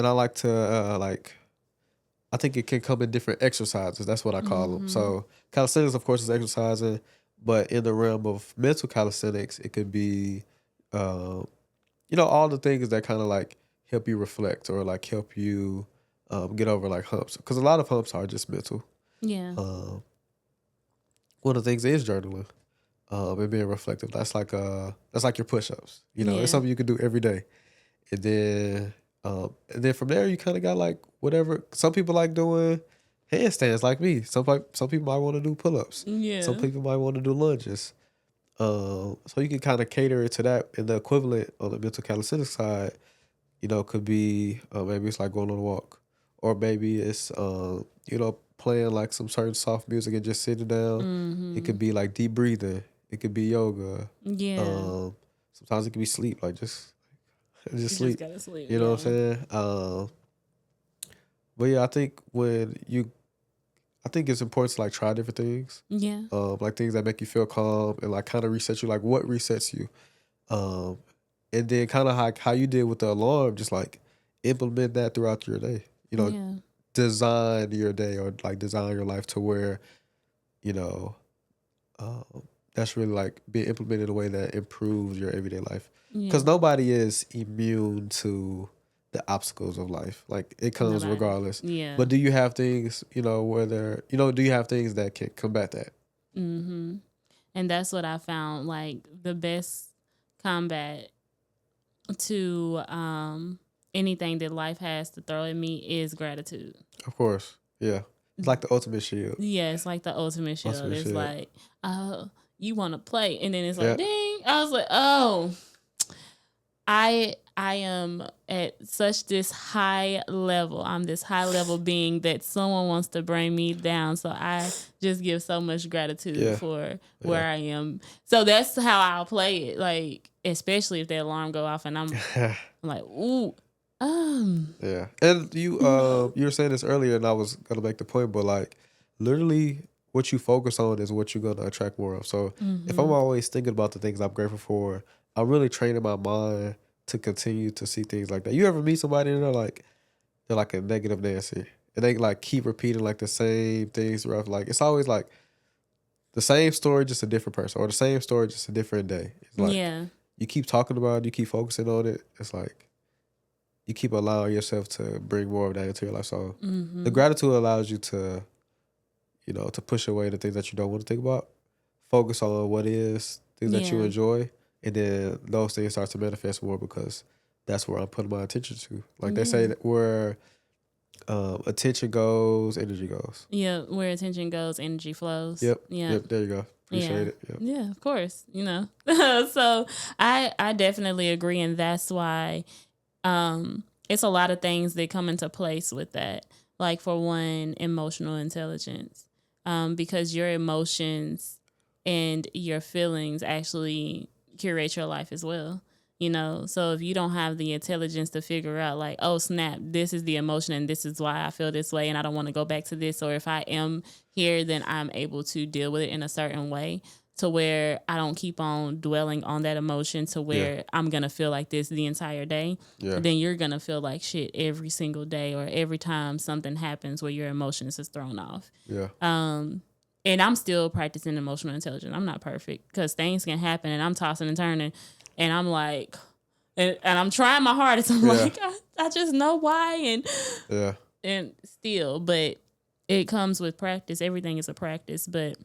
[SPEAKER 3] I like to I think it can come in different exercises. That's what I call them. So calisthenics, of course, is exercising, but in the realm of mental calisthenics, it could be, all the things that kind of like help you reflect or like help you get over like humps. Because a lot of humps are just mental.
[SPEAKER 2] Yeah.
[SPEAKER 3] One of the things is journaling and being reflective. That's like your push-ups. It's something you can do every day. And then from there, you kind of got like whatever. Some people like doing handstands like me. Some people might want to do pull-ups.
[SPEAKER 2] Yeah.
[SPEAKER 3] Some people might want to do lunges. So you can kind of cater it to that. And the equivalent on the mental calisthenics side, could be maybe it's like going on a walk, or maybe it's playing like some certain soft music and just sitting down. It could be like deep breathing. It could be yoga.
[SPEAKER 2] Yeah.
[SPEAKER 3] Sometimes it could be sleep, like just
[SPEAKER 2] You
[SPEAKER 3] sleep.
[SPEAKER 2] just gotta sleep.
[SPEAKER 3] You know what I'm saying? But yeah, I think it's important to like try different things.
[SPEAKER 2] Yeah.
[SPEAKER 3] Like things that make you feel calm and like kind of reset you. Like what resets you, and then kind of how you did with the alarm, just like implement that throughout your day.
[SPEAKER 2] Yeah.
[SPEAKER 3] Design your day or like design your life to where, you know, that's really like being implemented in a way that improves your everyday life. Because nobody is immune to the obstacles of life. Like it comes regardless.
[SPEAKER 2] Yeah.
[SPEAKER 3] But do you have things, whether, do you have things that can combat that?
[SPEAKER 2] Mm-hmm. And that's what I found, like the best combat to anything that life has to throw at me is gratitude.
[SPEAKER 3] Of course. Yeah. It's like the ultimate shield.
[SPEAKER 2] Yeah, it's like the ultimate shield. It's like, oh, you want to play. And then it's like, ding. I was like, oh, I am at such this high level. I'm this high level being that someone wants to bring me down. So I just give so much gratitude for where I am. So that's how I'll play it. Like, especially if the alarm go off and I'm like, ooh.
[SPEAKER 3] Yeah. And you were saying this earlier and I was gonna make the point, but like literally what you focus on is what you're gonna attract more of. So if I'm always thinking about the things I'm grateful for, I'm really training my mind to continue to see things like that. You ever meet somebody and they're like a negative Nancy and they like keep repeating like the same things throughout, like it's always like the same story, just a different person, or the same story, just a different day. It's like you keep talking about it, you keep focusing on it. It's like you keep allowing yourself to bring more of that into your life. So the gratitude allows you to, to push away the things that you don't want to think about, focus on what is, things that you enjoy, and then those things start to manifest more because that's where I'm putting my attention to. Like they say that where attention goes, energy goes.
[SPEAKER 2] Yeah, where attention goes, energy flows.
[SPEAKER 3] Yep.
[SPEAKER 2] Yeah.
[SPEAKER 3] Yep. There you go. Appreciate it. Yep.
[SPEAKER 2] Yeah, of course. So I definitely agree, and that's why it's a lot of things that come into place with that. Like for one, emotional intelligence, because your emotions and your feelings actually curate your life as well. So if you don't have the intelligence to figure out like, oh snap, this is the emotion and this is why I feel this way and I don't want to go back to this, or if I am here, then I'm able to deal with it in a certain way to where I don't keep on dwelling on that emotion to where I'm going to feel like this the entire day, then you're going to feel like shit every single day or every time something happens where your emotions is thrown off.
[SPEAKER 3] Yeah.
[SPEAKER 2] And I'm still practicing emotional intelligence. I'm not perfect because things can happen and I'm tossing and turning and I'm like, and I'm trying my hardest. I'm like, I just know why. And still, but it comes with practice. Everything is a practice, but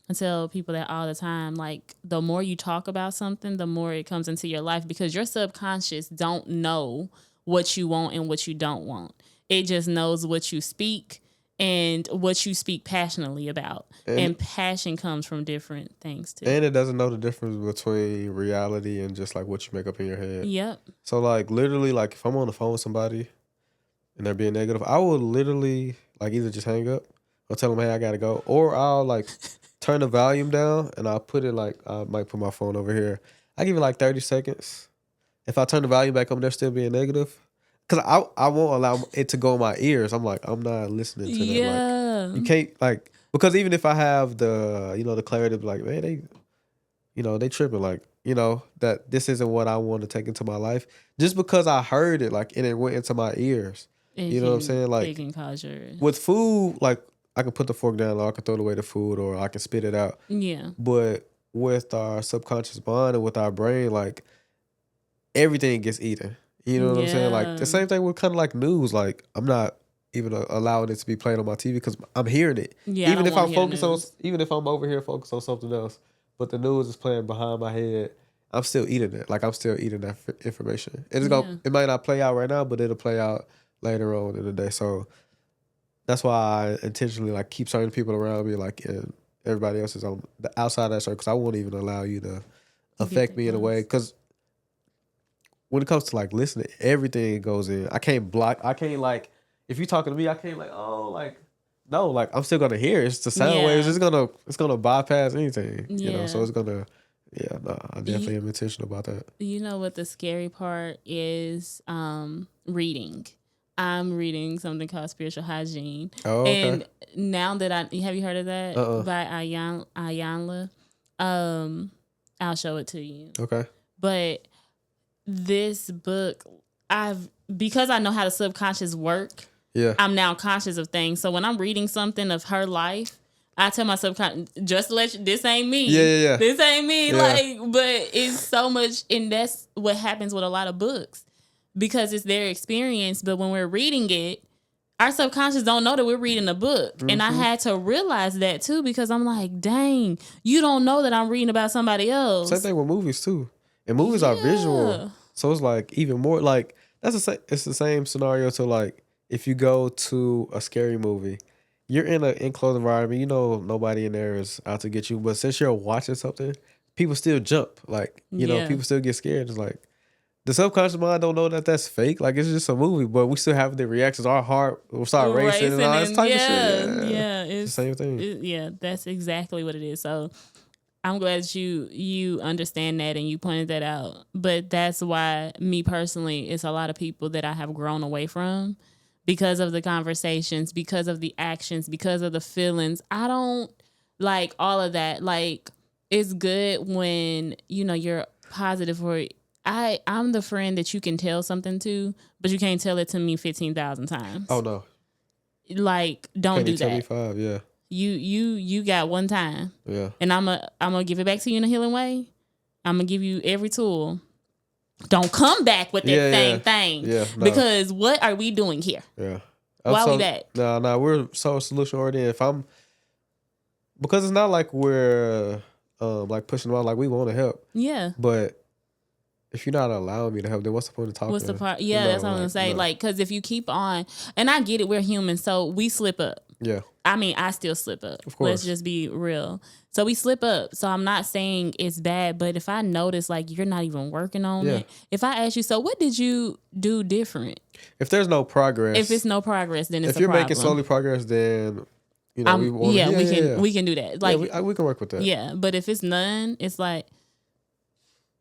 [SPEAKER 2] I tell people that all the time, like the more you talk about something, the more it comes into your life because your subconscious don't know what you want and what you don't want. It just knows what you speak and what you speak passionately about. And passion comes from different things too.
[SPEAKER 3] And it doesn't know the difference between reality and just like what you make up in your head.
[SPEAKER 2] Yep.
[SPEAKER 3] So like literally like if I'm on the phone with somebody and they're being negative, I will literally like either just hang up or tell them, hey, I gotta go. Or I'll like turn the volume down and I'll put it like, I might put my phone over here. I give it like 30 seconds. If I turn the volume back up and they're still being negative, because I won't allow it to go in my ears. I'm like, I'm not listening to them. Like, you can't like, because even if I have the, the clarity to be like, man, they tripping, like, that this isn't what I want to take into my life. Just because I heard it, like, and it went into my ears. You know what I'm saying? Like,
[SPEAKER 2] it can cause your...
[SPEAKER 3] with food, like, I can put the fork down, or I can throw away the food, or I can spit it out.
[SPEAKER 2] Yeah.
[SPEAKER 3] But with our subconscious mind and with our brain, like, everything gets eaten. You know what I'm saying? Like, the same thing with kind of like news. Like, I'm not even allowing it to be played on my TV because I'm hearing it.
[SPEAKER 2] Yeah,
[SPEAKER 3] even if I'm focused on, even if I'm over here focused on something else, but the news is playing behind my head, I'm still eating it. Like, I'm still eating that information. And it might not play out right now, but it'll play out later on in the day. So that's why I intentionally like keep certain people around me, like in everybody else is on the outside of that circle. Because I won't even allow you to affect me in a way. Because when it comes to like listening, everything goes in. I can't block. I can't like if you talking to me, I can't like no, like I'm still gonna hear. It's the sound waves. It's gonna bypass anything. You know, so it's gonna. Yeah, no, I definitely am intentional about that.
[SPEAKER 2] You know what the scary part is? Reading. I'm reading something called Spiritual Hygiene.
[SPEAKER 3] Oh, okay.
[SPEAKER 2] And now that have you heard of that by Ayanla? I'll show it to you.
[SPEAKER 3] Okay.
[SPEAKER 2] But this book, because I know how the subconscious work.
[SPEAKER 3] Yeah.
[SPEAKER 2] I'm now conscious of things. So when I'm reading something of her life, I tell my subconscious, just to let you, this ain't me.
[SPEAKER 3] Yeah.
[SPEAKER 2] This ain't me.
[SPEAKER 3] Yeah.
[SPEAKER 2] Like, but it's so much, and that's what happens with a lot of books because it's their experience. But when we're reading it, our subconscious don't know that we're reading a book. Mm-hmm. And I had to realize that too because I'm like, dang, you don't know that I'm reading about somebody else.
[SPEAKER 3] Same thing with movies too. And movies are visual. So it's like even more like it's the same scenario to like if you go to a scary movie, you're in an enclosed environment, you know nobody in there is out to get you. But since you're watching something, people still jump. Like, you know, people still get scared. It's like the subconscious mind don't know that that's fake. Like it's just a movie, but we still have the reactions. Our heart will start racing and all this type of shit.
[SPEAKER 2] Yeah,
[SPEAKER 3] it's the same thing.
[SPEAKER 2] That's exactly what it is. So I'm glad that you understand that and you pointed that out. But that's why me personally, it's a lot of people that I have grown away from because of the conversations, because of the actions, because of the feelings. I don't like all of that. Like it's good when, you know, you're positive or I'm the friend that you can tell something to, but you can't tell it to me 15,000 times.
[SPEAKER 3] Oh no.
[SPEAKER 2] Like don't do that.
[SPEAKER 3] Tell me 5, yeah.
[SPEAKER 2] You got one time.
[SPEAKER 3] Yeah.
[SPEAKER 2] And I'm gonna give it back to you in a healing way. I'm gonna give you every tool. Don't come back with that same thing.
[SPEAKER 3] Yeah. No.
[SPEAKER 2] Because what are we doing here?
[SPEAKER 3] Yeah.
[SPEAKER 2] Why we back?
[SPEAKER 3] No, we're so solution oriented. Because it's not like we're like pushing them out, like we want to help.
[SPEAKER 2] Yeah.
[SPEAKER 3] But if you're not allowing me to help, then what's the point of talking?
[SPEAKER 2] What's the part? Yeah, that's what I'm gonna say. No. Like, because if you keep on, and I get it, we're human, so we slip up.
[SPEAKER 3] Yeah.
[SPEAKER 2] I mean, I still slip up.
[SPEAKER 3] Of course.
[SPEAKER 2] Let's just be real. So we slip up. So I'm not saying it's bad, but if I notice like you're not even working on it, if I ask you, so what did you do different?
[SPEAKER 3] If there's no progress,
[SPEAKER 2] if it's no progress, then it's
[SPEAKER 3] if you're
[SPEAKER 2] a problem.
[SPEAKER 3] making slowly progress, then you know
[SPEAKER 2] we can do that. Like
[SPEAKER 3] we can work with that.
[SPEAKER 2] Yeah, but if it's none, it's like,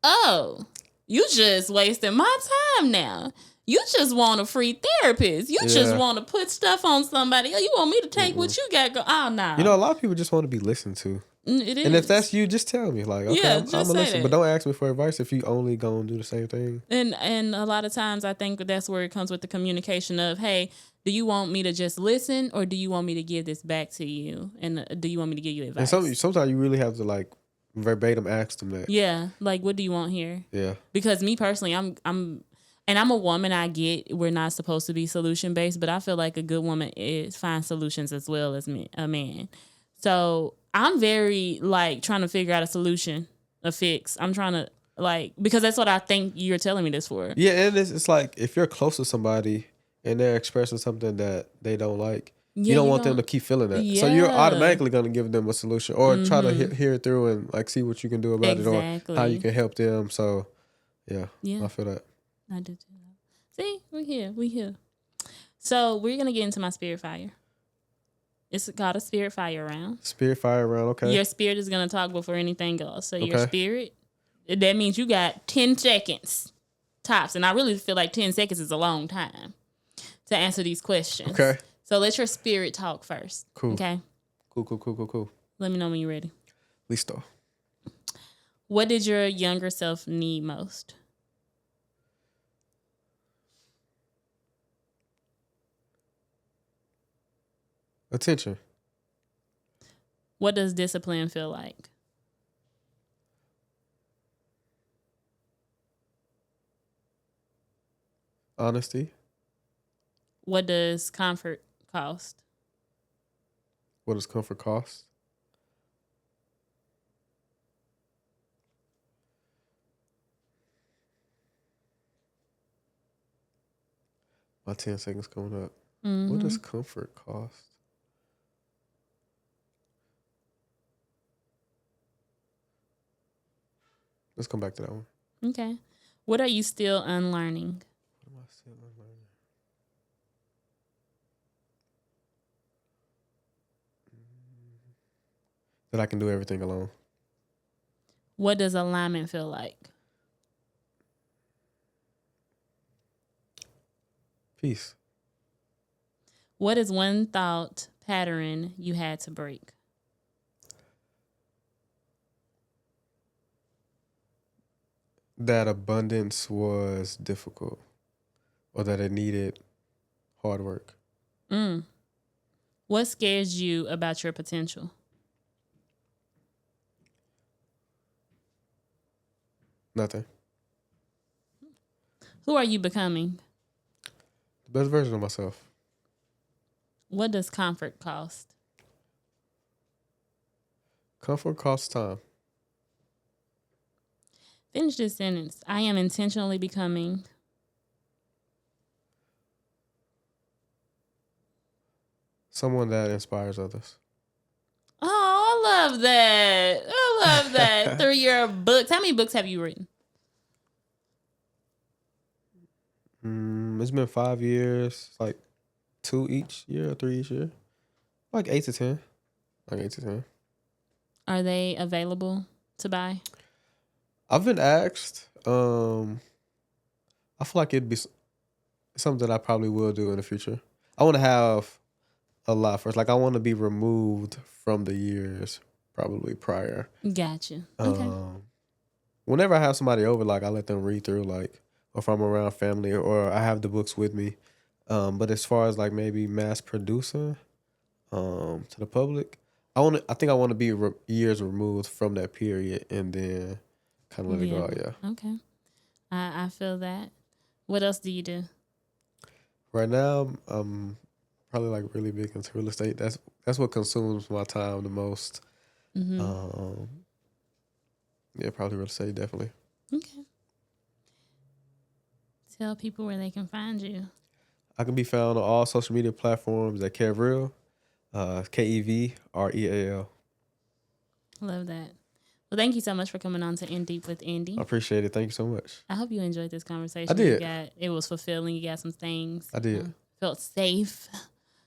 [SPEAKER 2] oh, you just wasting my time now. You just want a free therapist. You just want to put stuff on somebody. You want me to take what you got going. Oh, no.
[SPEAKER 3] You know, a lot of people just want to be listened to.
[SPEAKER 2] It is.
[SPEAKER 3] And if that's you, just tell me. Like, okay, I'm going to listen.
[SPEAKER 2] That.
[SPEAKER 3] But don't ask me for advice if you only going to do the same thing.
[SPEAKER 2] And a lot of times I think that's where it comes with the communication of, hey, do you want me to just listen or do you want me to give this back to you? And do you want me to give you advice?
[SPEAKER 3] And sometimes you really have to, like, verbatim ask them that.
[SPEAKER 2] Yeah. Like, what do you want here?
[SPEAKER 3] Yeah.
[SPEAKER 2] Because me personally, I'm a woman. I get we're not supposed to be solution based, but I feel like a good woman finds solutions as well as a man. So I'm very like trying to figure out a solution, a fix. I'm trying to like because that's what I think you're telling me this for.
[SPEAKER 3] Yeah, and it's like if you're close to somebody and they're expressing something that they don't like, you don't want them to keep feeling that. Yeah. So you're automatically going to give them a solution or try to hear it through and like see what you can do about it or how you can help them. So yeah. I feel that.
[SPEAKER 2] I do too. See, we here. So we're gonna get into my spirit fire. It's called a spirit fire round.
[SPEAKER 3] Spirit fire round, okay.
[SPEAKER 2] Your spirit is gonna talk before anything else. So your spirit, that means you got 10 seconds tops, and I really feel like 10 seconds is a long time to answer these questions.
[SPEAKER 3] Okay.
[SPEAKER 2] So let your spirit talk first.
[SPEAKER 3] Cool.
[SPEAKER 2] Okay.
[SPEAKER 3] Cool.
[SPEAKER 2] Let me know when you're ready.
[SPEAKER 3] Listo.
[SPEAKER 2] What did your younger self need most?
[SPEAKER 3] Attention.
[SPEAKER 2] What does discipline feel like?
[SPEAKER 3] Honesty.
[SPEAKER 2] What does comfort cost?
[SPEAKER 3] What does comfort cost? My 10 seconds coming up. Mm-hmm. What does comfort cost? let's come back to that one.
[SPEAKER 2] Okay. What are you still unlearning?
[SPEAKER 3] What am I still unlearning? That I can do everything alone.
[SPEAKER 2] What does alignment feel like?
[SPEAKER 3] Peace.
[SPEAKER 2] What is one thought pattern you had to break?
[SPEAKER 3] That abundance was difficult, or that it needed hard work.
[SPEAKER 2] What scares you about your potential?
[SPEAKER 3] Nothing.
[SPEAKER 2] Who are you becoming?
[SPEAKER 3] The best version of myself.
[SPEAKER 2] What does comfort cost?
[SPEAKER 3] Comfort costs time.
[SPEAKER 2] Finish this sentence. I am intentionally becoming.
[SPEAKER 3] Someone that inspires others.
[SPEAKER 2] Oh, I love that. I love that. Through your books. How many books have you written?
[SPEAKER 3] It's been 5 years, like 2 each year or 3 each year. Like 8 to 10. Like 8 to 10.
[SPEAKER 2] Are they available to buy?
[SPEAKER 3] I've been asked. I feel like it'd be something that I probably will do in the future. I want to have a lot first. Like I want to be removed from the years probably prior.
[SPEAKER 2] Gotcha. Okay.
[SPEAKER 3] Whenever I have somebody over, like I let them read through, like, or if I'm around family, or I have the books with me. But as far as like maybe mass producing to the public, I think I want to be years removed from that period and then kind of let it go out. Yeah.
[SPEAKER 2] Okay. I feel that. What else do you do?
[SPEAKER 3] Right now, I'm probably like really big into real estate. That's what consumes my time the most. Yeah, probably real estate, definitely.
[SPEAKER 2] Okay. Tell people where they can find you.
[SPEAKER 3] I can be found on all social media platforms at Kevrel, KEVREAL.
[SPEAKER 2] Love that. Well, thank you so much for coming on to InDeep with Indy.
[SPEAKER 3] I appreciate it. Thank you so much.
[SPEAKER 2] I hope you enjoyed this conversation.
[SPEAKER 3] I did.
[SPEAKER 2] It was fulfilling. You got some things.
[SPEAKER 3] I did.
[SPEAKER 2] Felt safe.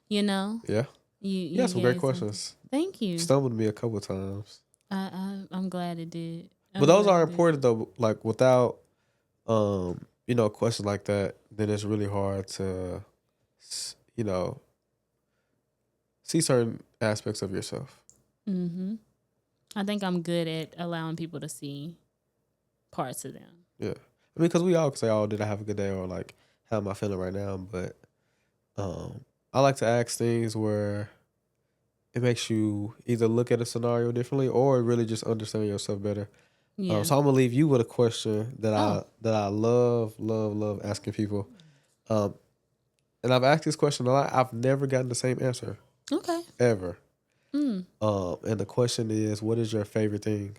[SPEAKER 2] You know.
[SPEAKER 3] Yeah. You had some great questions.
[SPEAKER 2] Thank you.
[SPEAKER 3] Stumbled me a couple of times.
[SPEAKER 2] I'm glad it did.
[SPEAKER 3] But those are important though. Like without, questions like that, then it's really hard to, see certain aspects of yourself.
[SPEAKER 2] Mm-hmm. I think I'm good at allowing people to see parts of them.
[SPEAKER 3] Yeah. I mean, because we all can say, oh, did I have a good day? Or like, how am I feeling right now? But I like to ask things where it makes you either look at a scenario differently or really just understand yourself better.
[SPEAKER 2] Yeah.
[SPEAKER 3] So I'm gonna leave you with a question that I love asking people. And I've asked this question a lot. I've never gotten the same answer.
[SPEAKER 2] Okay.
[SPEAKER 3] Ever. And the question is, what is your favorite thing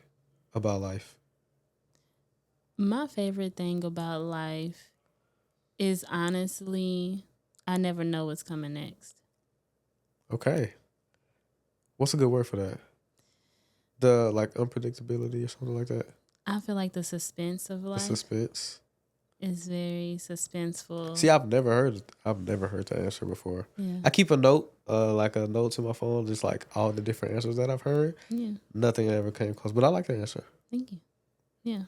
[SPEAKER 3] about life?
[SPEAKER 2] My favorite thing about life is honestly, I never know what's coming next.
[SPEAKER 3] Okay. What's a good word for that? The like unpredictability or something like that?
[SPEAKER 2] I feel like the suspense of life.
[SPEAKER 3] The suspense.
[SPEAKER 2] Is very suspenseful.
[SPEAKER 3] See, I've never heard the answer before.
[SPEAKER 2] Yeah.
[SPEAKER 3] I keep a note, like a note to my phone, just like all the different answers that I've heard.
[SPEAKER 2] Yeah.
[SPEAKER 3] Nothing ever came close, but I like the answer.
[SPEAKER 2] Thank you. Yeah.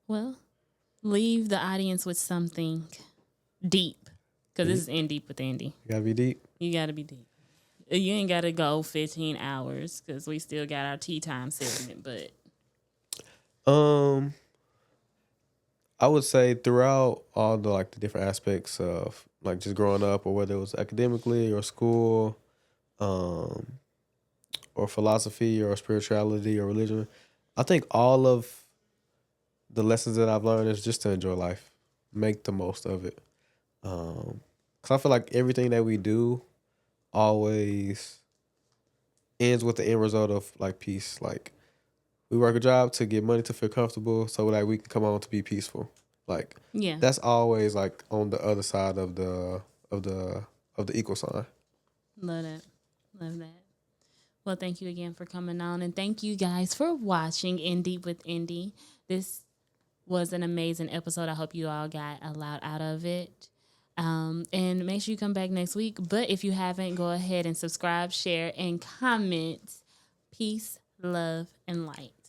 [SPEAKER 2] Well, leave the audience with something deep, because this is InDeep with Indy.
[SPEAKER 3] You gotta be deep.
[SPEAKER 2] You gotta be deep. You ain't gotta go 15 hours because we still got our tea time segment, but.
[SPEAKER 3] I would say throughout all the different aspects of like just growing up, or whether it was academically or school, or philosophy or spirituality or religion, I think all of the lessons that I've learned is just to enjoy life, make the most of it. 'Cause I feel like everything that we do always ends with the end result of like peace. Like we work a job to get money to feel comfortable, so like we can come home to be peaceful. Like
[SPEAKER 2] Yeah.
[SPEAKER 3] that's always like on the other side of the equal sign.
[SPEAKER 2] Love that. Love that. Well, thank you again for coming on, and thank you guys for watching InDeep with Indy. This was an amazing episode. I hope you all got a lot out of it. And make sure you come back next week. But if you haven't, go ahead and subscribe, share, and comment. Peace, love, and light.